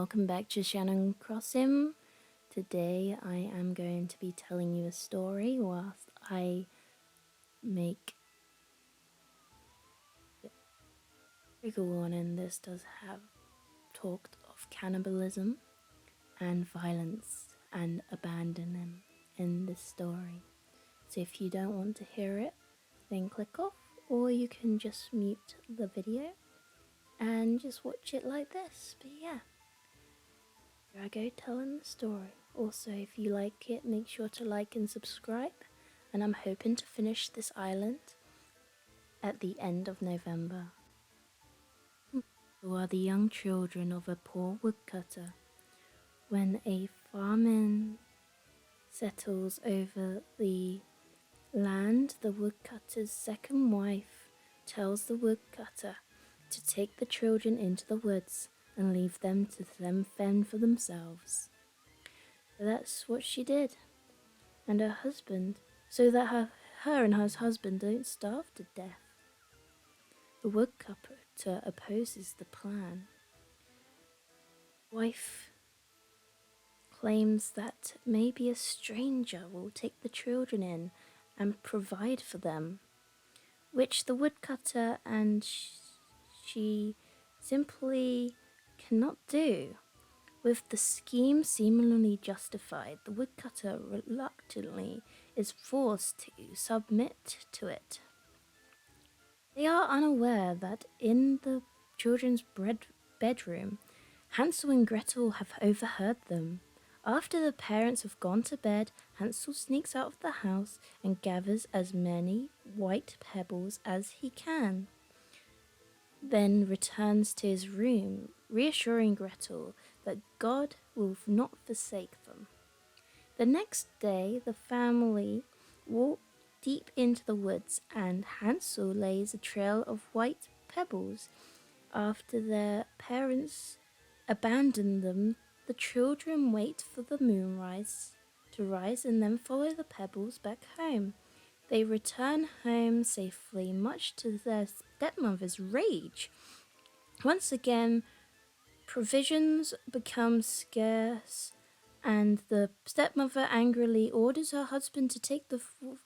welcome back to Shannoncrossing. Today I am going to be telling you a story whilst I make trigger warning. This does have talked of cannibalism and violence and abandoning in this story. So if you don't want to hear it, then click off, or you can just mute the video and just watch it like this. But yeah, here I go telling the story. Also, if you like it, make sure to like and subscribe. And I'm hoping to finish this island at the end of November. Who are the young children of a poor woodcutter. When a famine settles over the land, the woodcutter's second wife tells the woodcutter to take the children into the woods and leave them to fend for themselves. So that's what she did. And her husband, so that her and her husband don't starve to death. The woodcutter opposes the plan. Wife claims that maybe a stranger will take the children in and provide for them, which the woodcutter and she simply cannot do. With the scheme seemingly justified, the woodcutter reluctantly is forced to submit to it. They are unaware that in the children's bedroom, Hansel and Gretel have overheard them. After the parents have gone to bed, Hansel sneaks out of the house and gathers as many white pebbles as he can, then returns to his room, reassuring Gretel that God will not forsake them. The next day, the family walk deep into the woods, and Hansel lays a trail of white pebbles. After their parents abandon them, the children wait for the moonrise to rise and then follow the pebbles back home. They return home safely, much to their stepmother's rage. Once again, provisions become scarce, and the stepmother angrily orders her husband to take the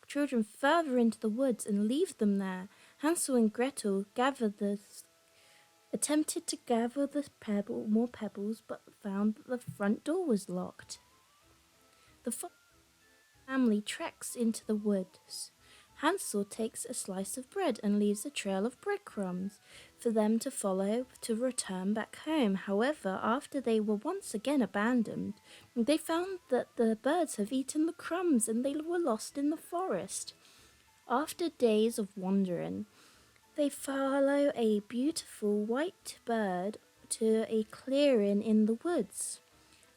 children further into the woods and leave them there. Hansel and Gretel attempted to gather more pebbles, but found that the front door was locked. The family treks into the woods. Hansel takes a slice of bread and leaves a trail of breadcrumbs for them to follow to return back home. However, after they were once again abandoned, they found that the birds have eaten the crumbs and they were lost in the forest. After days of wandering, they follow a beautiful white bird to a clearing in the woods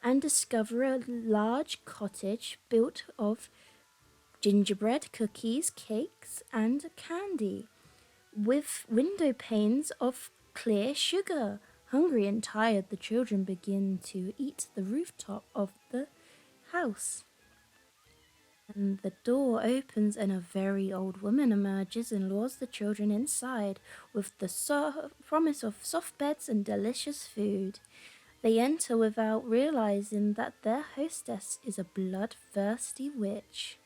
and discover a large cottage built of gingerbread, cookies, cakes, and candy, with window panes of clear sugar. Hungry and tired, the children begin to eat the rooftop of the house. And the door opens and a very old woman emerges and lures the children inside with the promise of soft beds and delicious food. They enter without realizing that their hostess is a bloodthirsty witch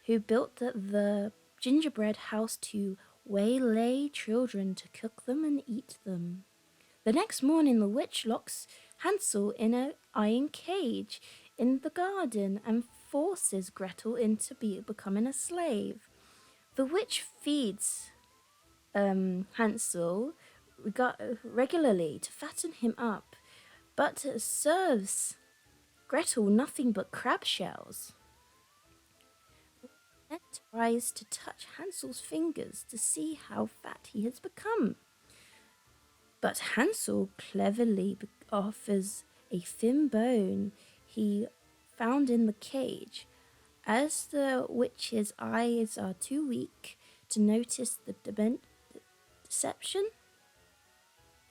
who built the gingerbread house to waylay children to cook them and eat them. The next morning, the witch locks Hansel in an iron cage in the garden and forces Gretel into becoming a slave. The witch feeds Hansel regularly to fatten him up, but serves Gretel nothing but crab shells. Then tries to touch Hansel's fingers to see how fat he has become. But Hansel cleverly offers a thin bone he found in the cage. As the witch's eyes are too weak to notice the deception,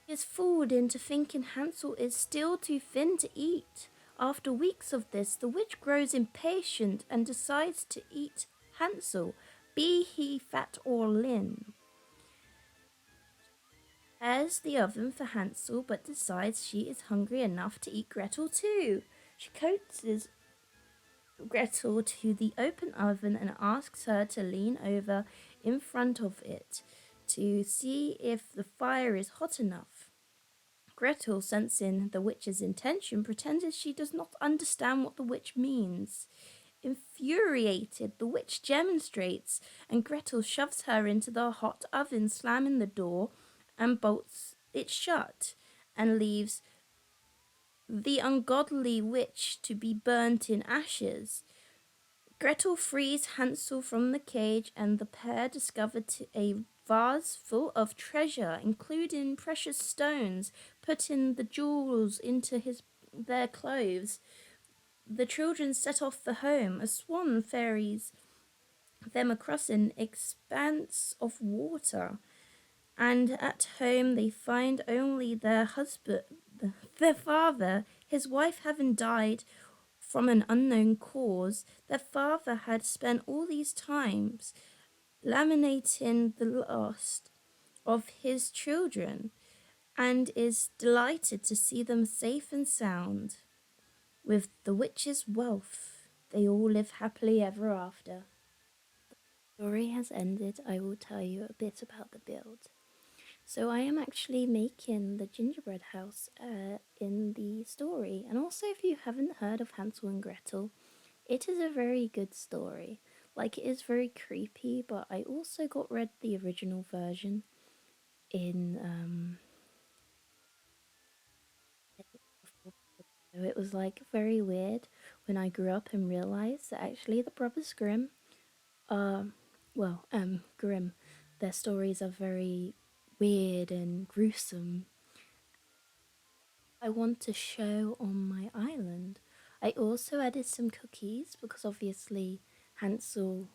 he is fooled into thinking Hansel is still too thin to eat. After weeks of this, the witch grows impatient and decides to eat Hansel, be he fat or lean. prepares the oven for Hansel but decides she is hungry enough to eat Gretel too. She coaxes Gretel to the open oven and asks her to lean over in front of it to see if the fire is hot enough. Gretel, sensing the witch's intention, pretends she does not understand what the witch means. Infuriated, the witch demonstrates, and Gretel shoves her into the hot oven, slamming the door and bolts it shut, and leaves the ungodly witch to be burnt in ashes. Gretel frees Hansel from the cage, and the pair discover a vase full of treasure, including precious stones, putting the jewels into their clothes. The children set off for home. A swan ferries them across an expanse of water, and at home they find only their father, his wife having died from an unknown cause. Their father had spent all these times lamenting the loss of his children and is delighted to see them safe and sound. With the witch's wealth, they all live happily ever after. The story has ended. I will tell you a bit about the build. So I am actually making the gingerbread house in the story. And also, if you haven't heard of Hansel and Gretel, it is a very good story. Like, it is very creepy, but I also read the original version in so it was like very weird when I grew up and realized that actually the Brothers Grimm Grimm, their stories are very weird and gruesome. I want to show on my island. I also added some cookies because obviously Hansel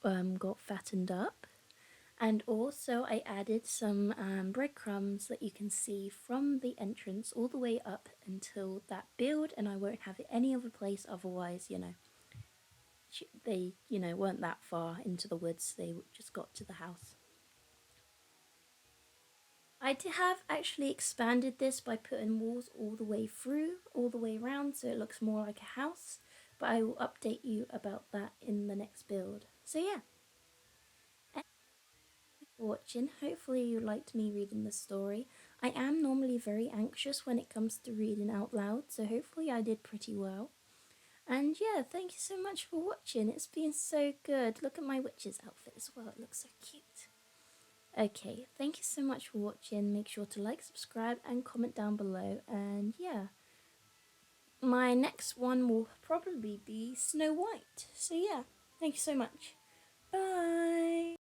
got fattened up. And also I added some breadcrumbs that you can see from the entrance all the way up until that build, and I won't have it any other place otherwise, they, weren't that far into the woods, they just got to the house. I have actually expanded this by putting walls all the way through, all the way around, so it looks more like a house, but I will update you about that in the next build. So yeah, thank you for watching. Hopefully you liked me reading the story. I am normally very anxious when it comes to reading out loud, so hopefully I did pretty well. And yeah, thank you so much for watching. It's been so good. Look at my witch's outfit as well. It looks so cute. Okay, thank you so much for watching. Make sure to like, subscribe, and comment down below. And yeah, my next one will probably be Snow White. So yeah, thank you so much. Bye!